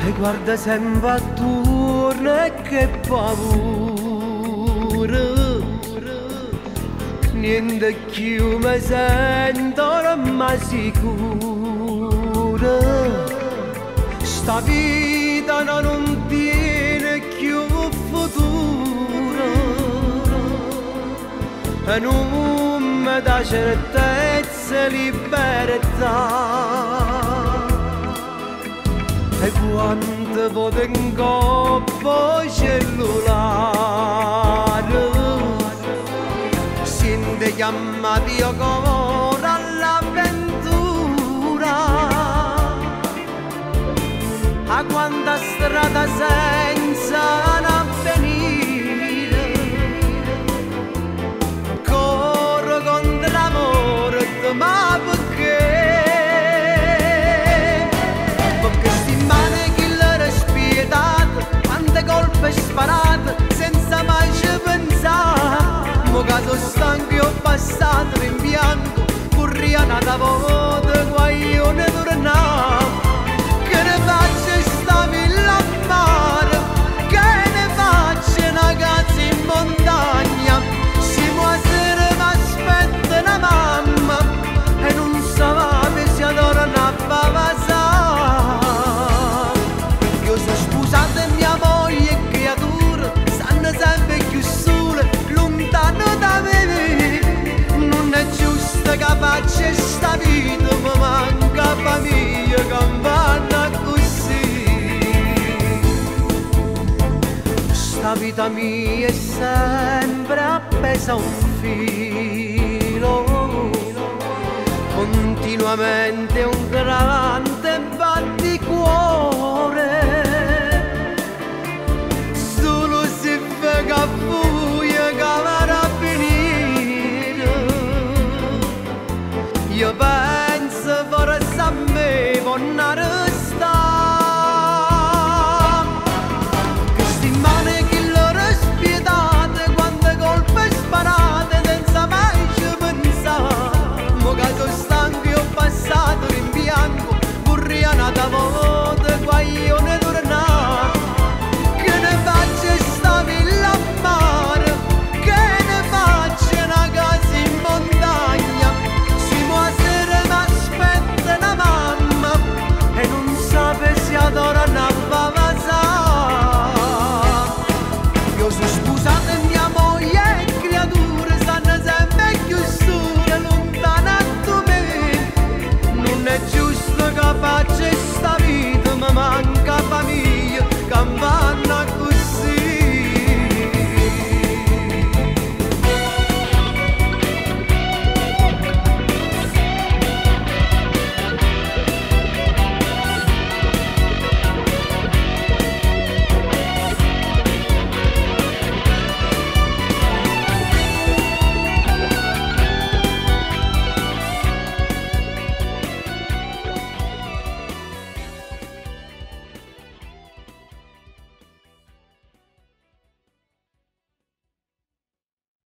E guarda sempre attorno e che paura, niente più mi sento ormai sicura. Sta vita non tiene più futuro e non mi dà certezza e libertà. E quando vado in coppa cellulare sente chiamati io cuore all'avventura. A quanta strada senza un avvenire, corro contro l'amore, ma perché? Perché sti mani killer spietate, quante colpe sparate, senza mai ci pensare. Mo che sono stanco e ho passato in bianco, corriano da volte, guaglione tornare. Che ne faccio sta villa a mare, che ne faccio una casa in montagna, si muore ma aspetta una mamma e non sapete se torna a Bavasà. Io sono sposato e mia moglie e creatura stanno sempre più sole, lontano da me. Non è giusto che faccia sta vita, mi manca famiglia che vanno così. Sta vita mia è sempre appesa a un filo, continuamente un grande